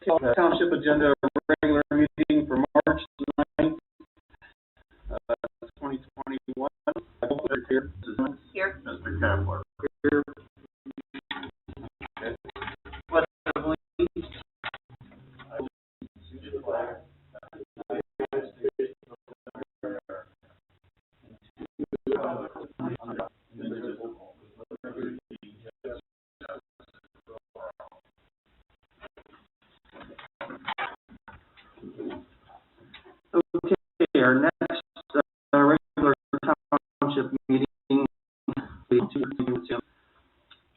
Township agenda regular meeting for March 9th, 2021. Here. Here. Mr. Kapler. Here. Okay. Pledge of allegiance. I will see the flag. Okay, our next regular township meeting. Can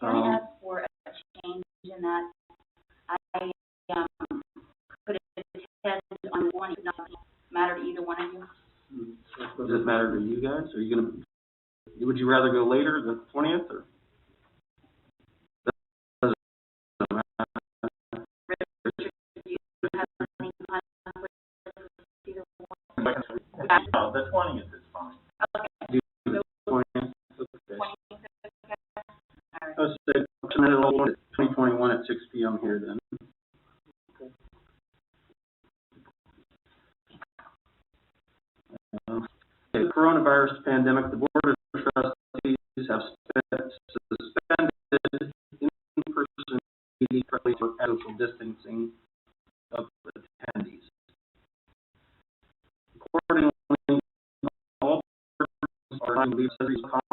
I ask for a change in that? I could attend on the 20th, not matter to either one of you. Does it matter to you guys? Are you going to? Would you rather go later, the 20th, or? Richard, do you have any conflict with either one? No, the 20th is fine. Okay. Do the 20th. Okay. 20th, okay. All right. Let's say 2021 at 6 p.m. here then. The coronavirus pandemic, the Board of Trustees have suspended in-person meetings for social distancing of attendees. Accordingly, all persons are to leave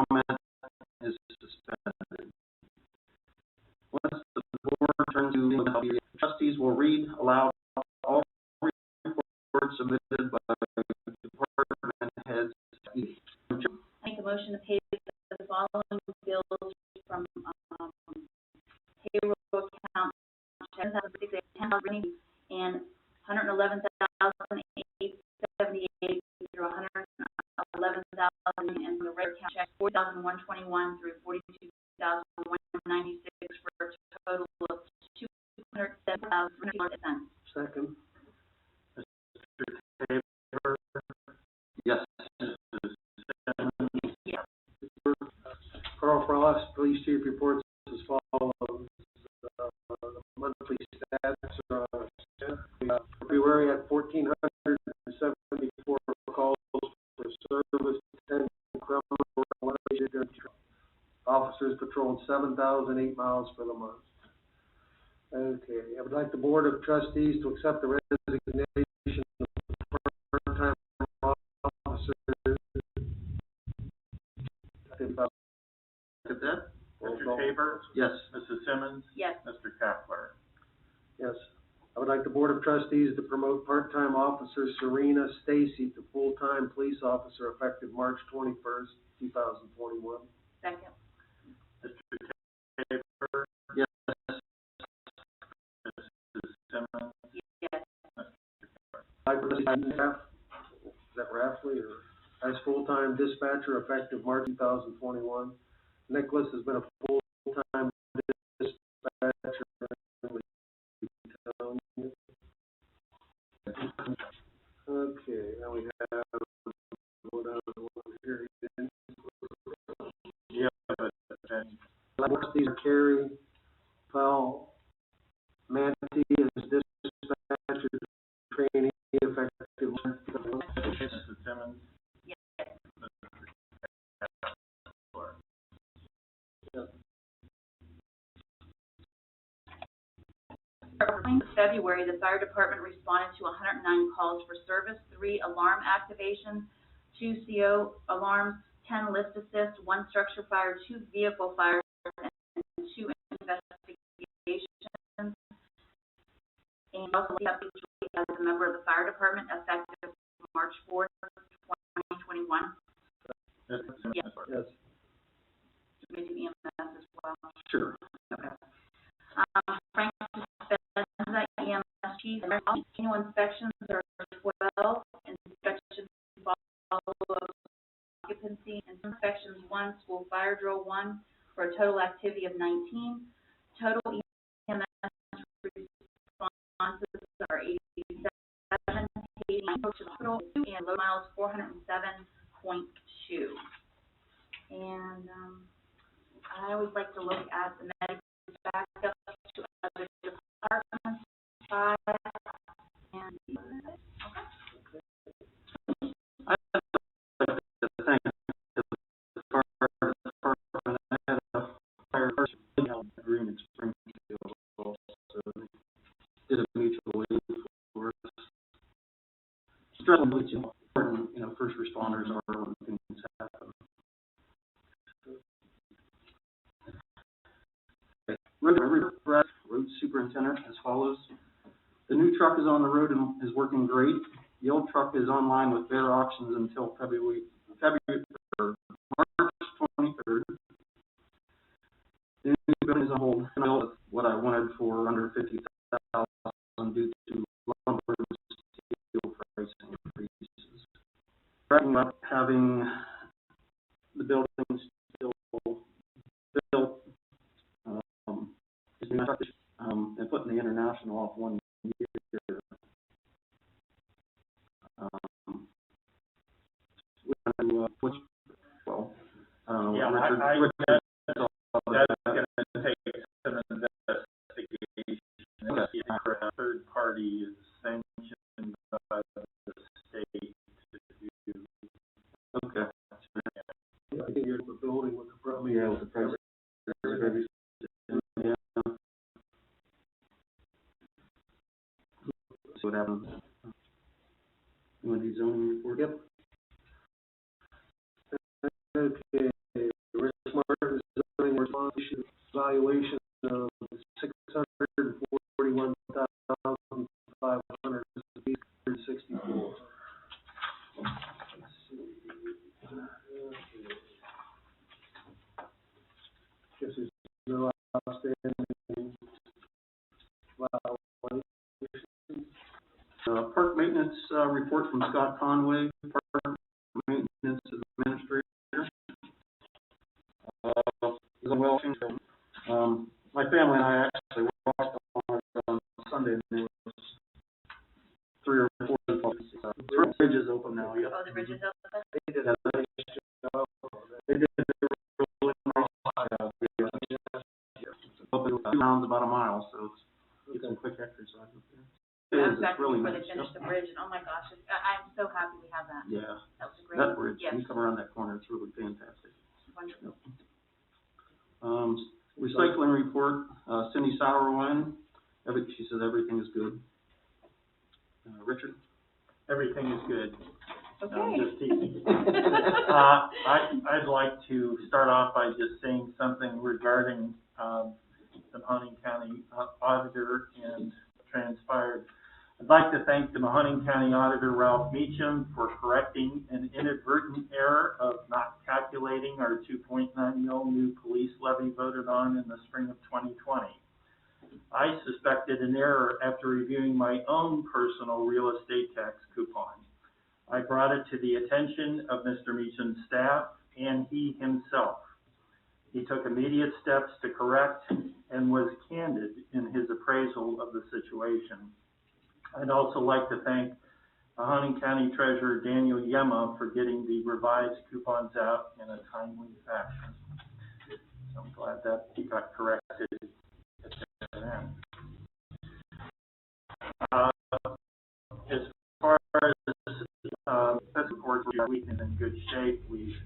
comment is suspended. Once the board turns to the trustees will read aloud all reports submitted by department heads. I make a motion to pay the following bills from payroll account 10,610 and 111,878 through 111,000 and the regular account check 4,121 through 42,196 for a total of $207,300. Second. Mr. Tabor? Yes. Carl Frost, Police Chief, reports as follows. The monthly stats are February at 1,474 calls for service, 10 criminal, 1 agent. Officers patrolled 7,008 miles for the month. Okay, I would like the Board of Trustees to accept the resignation of part-time officers. Look at that. Mr. Tabor? Yes. Mrs. Simmons? Yes. Mr. Kapler? Yes. I would like the Board of Trustees to promote part-time officer Serena Stacy to full-time police officer effective March 21st, 2021. Second. Mr. Tabor? Yes. Mrs. Simmons? Yes. Mr. Kapler? Is that Rafley or as full-time dispatcher effective March 2021? Nicholas has been a full-time dispatcher. Okay, now we have what other one here again. Yeah. These are Carrie, Powell, Manti is dispatcher training effective. Mrs. Simmons? Yes. In February, the fire department responded to 109 calls for service, 3 alarm activations, 2 CO alarms, 10 lift assist, 1 structure fire, 2 vehicle fires, and 2 investigations. And also as a member of the fire department effective March 4th, 2021. Yes. Yes. Maybe EMS as well. Sure. Okay. Frank Spenza, EMS chief. Annual inspections are 12. Inspections follow occupancy. Inspections 1, school fire drill 1, for a total activity of 19. Total EMS responses are 87. Total and low miles 407.2. And I would like to look at the medical backup to other departments. 5 Green in Springfield also. Did a mutual aid for us. Stressful, but important, first responders are when things happen. Road superintendent as follows. The new truck is on the road and is working great. The old truck is online with their options until February or March 23rd. The new building is on hold. With what I wanted for under $50,000 due to lumber and steel price increases. Wrapping up, having the building still built, and putting the international off 1 year. I don't know. Yeah, Richard, that's going to take some investigation. Okay. For a third party is sanctioned by the state to do. Okay. Yeah, I think you're the building with the problem. Yeah, with the price. Yeah. See what happens. You want to do zoning report? Yep. Okay, risk market zoning response evaluation of 641,564. Guess there's no outstanding violations. Park maintenance report from Scott Conway, park maintenance administrator. Well, my family and I actually walked on Sunday, and there was 3 or 4 people. The bridge is open now. Yep. Oh, the bridge is open? They did a nice job. They did a really nice job. It's 2 rounds, about a mile, so it's some quick exercise up there. Yeah, It's really before nice. they finish the bridge, and oh my gosh, I'm so happy we have that. Yeah. That was a great. That bridge, Yes. when you come around that corner, it's really fantastic. Wonderful. Recycling report, Cindy Sauerwein, she says everything is good. Richard? Everything is good. Okay. Just teasing. I'd like to start off by just saying something regarding the Mahoning County auditor and transpired. I'd like to thank the Mahoning County Auditor, Ralph Meacham, for correcting an inadvertent error of not calculating our $2.9 million new police levy voted on in the spring of 2020. I suspected an error after reviewing my own personal real estate tax coupon. I brought it to the attention of Mr. Meacham's staff and he himself. He took immediate steps to correct and was candid in his appraisal of the situation. I'd also like to thank Mahoning County Treasurer Daniel Yema for getting the revised coupons out in a timely fashion. So I'm glad that he got corrected at the end. As far as test reports, we're in good shape. We've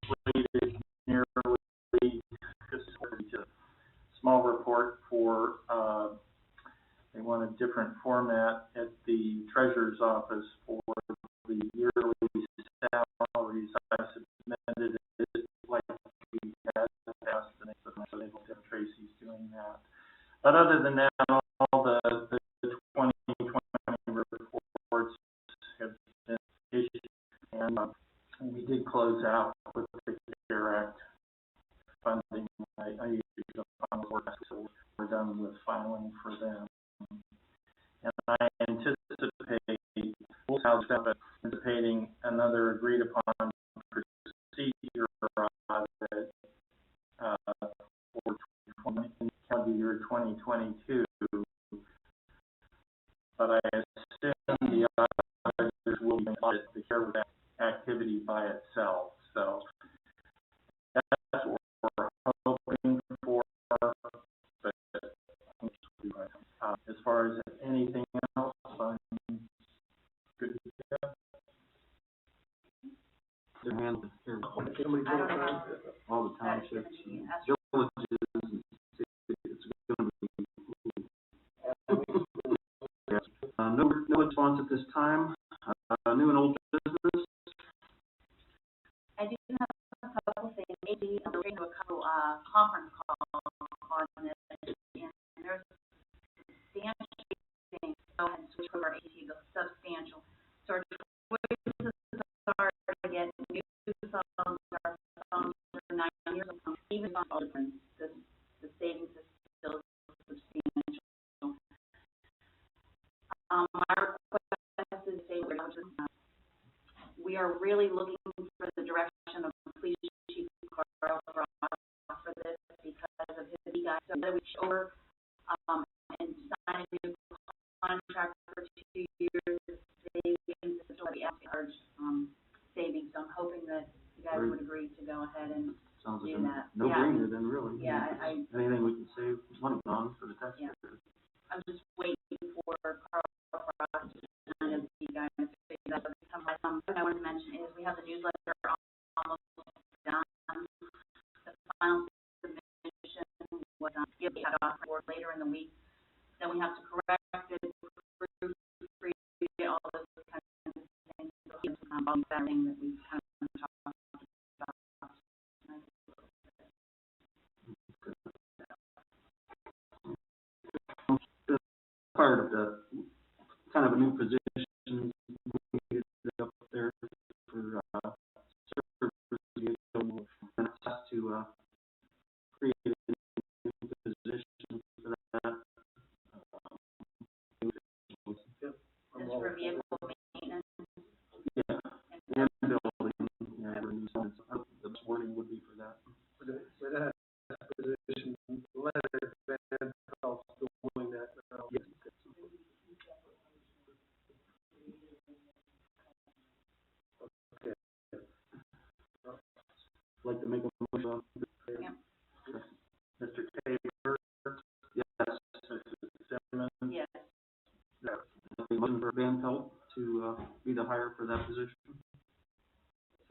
completed nearly just a small report for they want a different format at the treasurer's office for the yearly salaries. I submitted it like we had past, and so Tracy's doing that. But other than that, all the 2020 reports have been issued, and we did close out with the CARE Act funding. I usually don't fund work, so we're done with filing for them. And I anticipating another agreed upon procedure audit for calendar year 2022. But I assume the auditors will audit the CARE Act activity by itself. So that's what we're hoping for. But as far as anything else, I'm good to go. All the townships townships, and villages, and it's gonna be. No response at this time. New and old business. I do have a couple things, maybe I'm going to a couple, conference calls on this, and there's substantial things, so, and switch over AT, the substantial. So our choices are to get new phones, our phones are 9 years old, even on all different, the savings is still substantial. My request is say, we are really looking for the direction of Police Chief Carl Ross for this because of his guys. So that we over and sign a new contract for 2 years, savings, it's already large savings. So I'm hoping that you guys would agree to go ahead and Sounds like do that. a no-brainer then, really. Yeah, anything we can save money on for the taxpayer. I'm just waiting for Carl Ross to kind of you guys figure that out. What I want to mention is we have the newsletter almost done. The final submission was cut off for later in the week. Then we have to correct it, proofread all those kinds of things. All that thing that we've kind of talked about. Part of the kind of a new position up there for service vehicle, and it's has to create a new position for that. Just for vehicle maintenance. Yeah, and building, yeah, the wording would be for that. For that position, Leonard Van Pelt's doing that now. Yes. Okay. I'd like to make a motion. Yeah. Mr. Tabor, Yes. Mrs. Simmons, Yes. A motion for Van Pelt to be the hire for that position.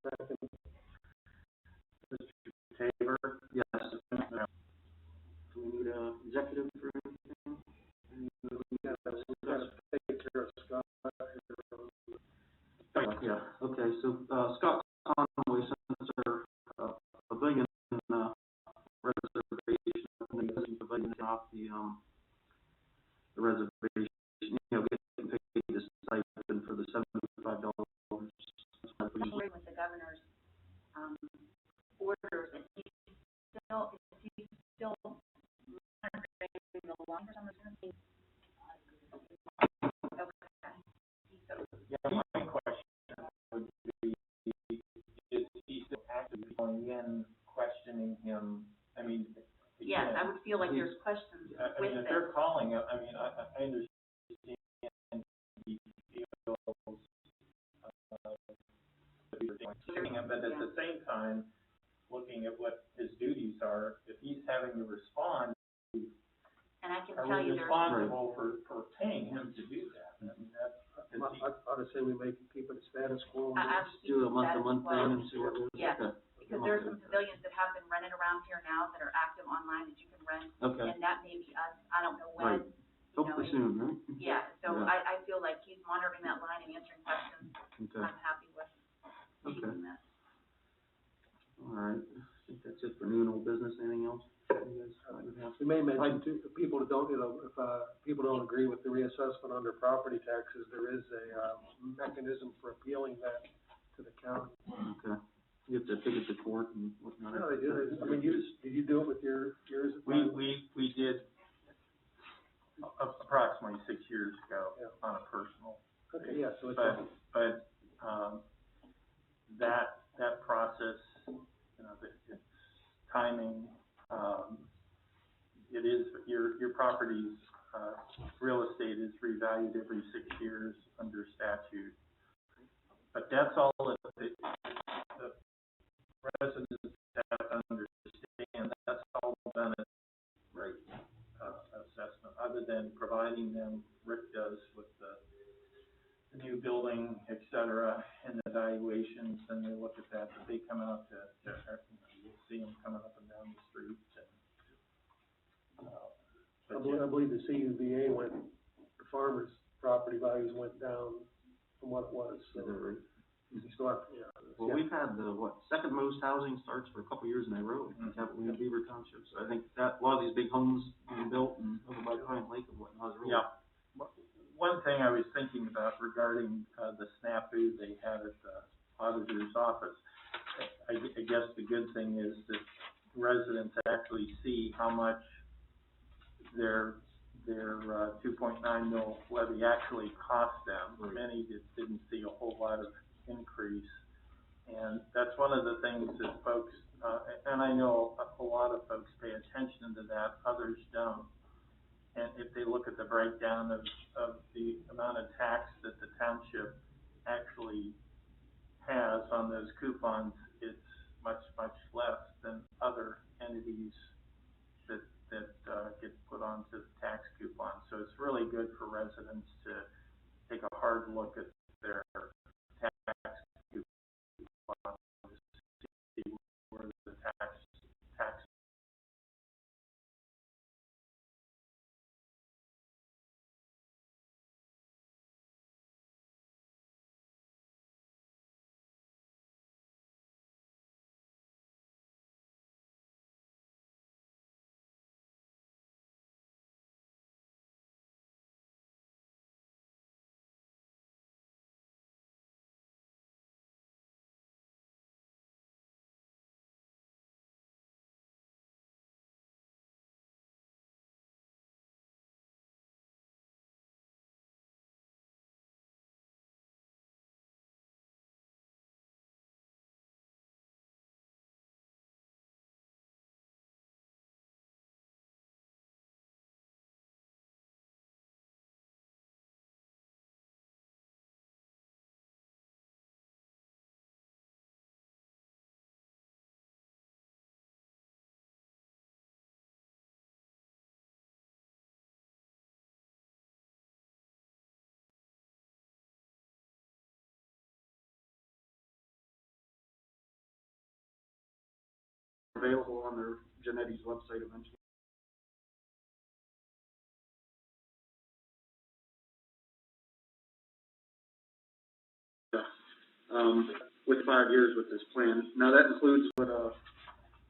Second. Mr. Tabor, Yes. Mrs. Do we need a executive for anything? We gotta take care of Scott. Yeah, okay, so, Scott Conway sent us our pavilion, reservation, and the pavilion off the reservation, getting paid the stipend for the $75. Especially with the governor's, orders, and he's still monitoring the line for some reason. Okay. Yeah, my question would be, is he still actively going in, questioning him? I mean, Yes, again, I would feel like there's questions I with mean, if this. they're calling, I mean, I understand he feels, but at the same time, looking at what his duties are, if he's having to respond, And I can are tell we you there's, responsible for paying him to do that? I mean, that's, I would say we make, keep it status quo. Do a month-to-month thing and see what it is. Yes. Okay. because there's some pavilions that have been rented around here now that are active online that you can rent. Okay. And that may be us, I don't know when. Right. Hopefully soon, right? Yeah, so Yeah. I feel like he's monitoring that line and answering questions. Okay. I'm happy with keeping that. All right. I think that's it for new and old business. Anything else? You guys would have? We may mention too, if people don't, if, people don't agree with the reassessment under property taxes, there is a, mechanism for appealing that to the county. Okay. You have to take it to court and whatnot. No, they do. I mean, did you do it with yours? We did approximately 6 years ago on a personal. Okay, yeah, so it's. But that process, it's timing, it is, your property's, real estate is revalued every 6 years under statute. But that's all that the residents have to understand, that's all done at rate, assessment, other than providing them, Rick does with the new building, et cetera, and the valuations, and they look at that, but they come out to you'll see them coming up and I believe the CUVA the farmers' property values went down from what it was, so. Is that right? You still have, yeah. Well, we've had the, second most housing starts for a couple years in a row, in Beaver Township, so I think that, a lot of these big homes being built and over by Pine Lake and whatnot is really. Yeah. One thing I was thinking about regarding, the snafu they had at the auditor's office, I guess the good thing is that residents actually see how much their 2.9 mil levy actually cost them. Right. Many didn't see a whole lot of increase. And that's one of the things that folks, and I know a lot of folks pay attention to that, others don't. And if they look at the breakdown of the amount of tax that the township actually has on those coupons, it's much, much less than other entities that get put onto the tax coupon. So it's really good for residents to take a hard look at their tax coupon to see where the tax Available on their Genetti's website eventually. With 5 years with this plan. Now that includes what,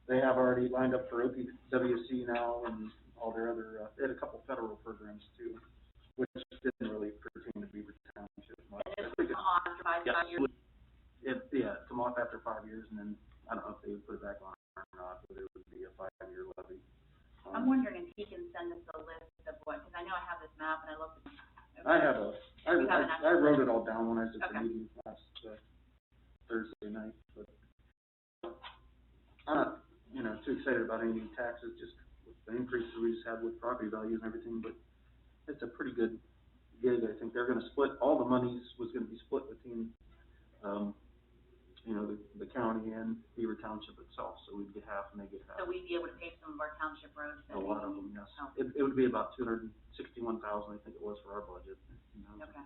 they have already lined up for OPWC now and all their other, they had a couple federal programs too, which didn't really pertain to Beaver Township much. And it's on for 5 years. Come off after 5 years, and then, I don't know if they would put it back on or not, but it would be a 5-year levy. I'm wondering if he can send us a list of what, because I know I have this map and I looked. I wrote it all down when I was at the Okay. meeting last, Thursday night, but I'm not, too excited about any new taxes, just with the increases we just had with property values and everything, but it's a pretty good gig. I think they're gonna split, all the monies was gonna be split between, the county and Beaver Township itself, so we'd get half and they get half. So we'd be able to pave some of our township roads. A lot of them, yes. Oh. It would be about 261,000, I think it was for our budget. Okay,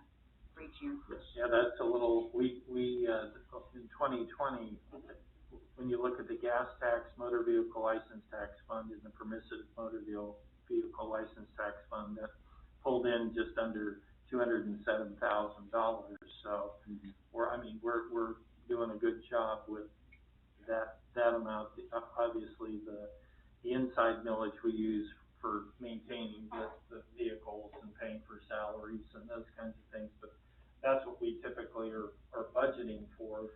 for each year. Yes. Yeah, that's a little, we, in 2020, when you look at the gas tax, motor vehicle license tax fund, and the permissive motor vehicle license tax fund, that pulled in just under $207,000. So we're doing a good job with that amount. Obviously, the inside millage we use for maintaining the vehicles and paying for salaries and those kinds of things, but that's what we typically are budgeting for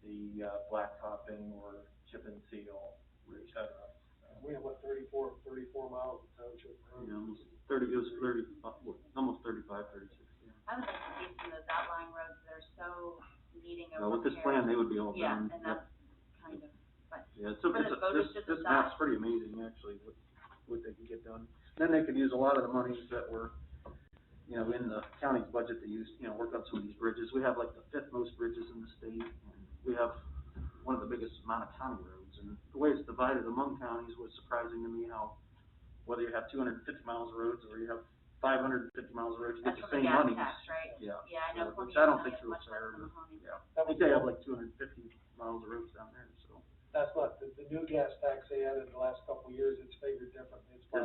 the blacktopping or chip and seal, et cetera. We have, 34 miles of township road. Yeah, almost 30, it was 30, almost 35, 36, yeah. I would like to see some of those outlying roads that are so needing of With this repair. plan, they would be all Yeah, done. and that's kind of, but Yeah, for the voters to this decide. map's pretty amazing, actually, what they can get done. Then they could use a lot of the monies that were, in the county's budget to use, work on some of these bridges. We have like the 5th most bridges in the state, and we have one of the biggest amount of county roads. And the way it's divided among counties was surprising to me, how, whether you have 250 miles of roads or you have 550 miles of roads, you get That's the from same the gas money. tax, right? Yeah. Yeah, I know Which Columbia I don't County think is it was much less fair, than but, Mahoney. yeah. I think they have like 250 miles of roads down there, so. That's not, the new gas tax they added in the last couple of years, it's figured differently. It's Is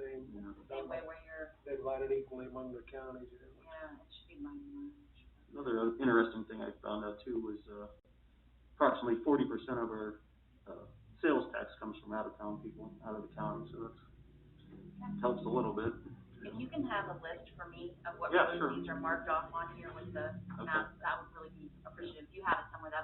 same, Same way where you're, they divide it equally among the counties here. yeah, it should be like that. Another interesting thing I found out too was, approximately 40% of our, sales tax comes from out-of-town people, out of the county, so that's, helps a little bit. If you can have a list for me of what Yeah, roads sure. these are marked off on here with the Okay. map, that would really be appreciative. If you have it somewhere, that'd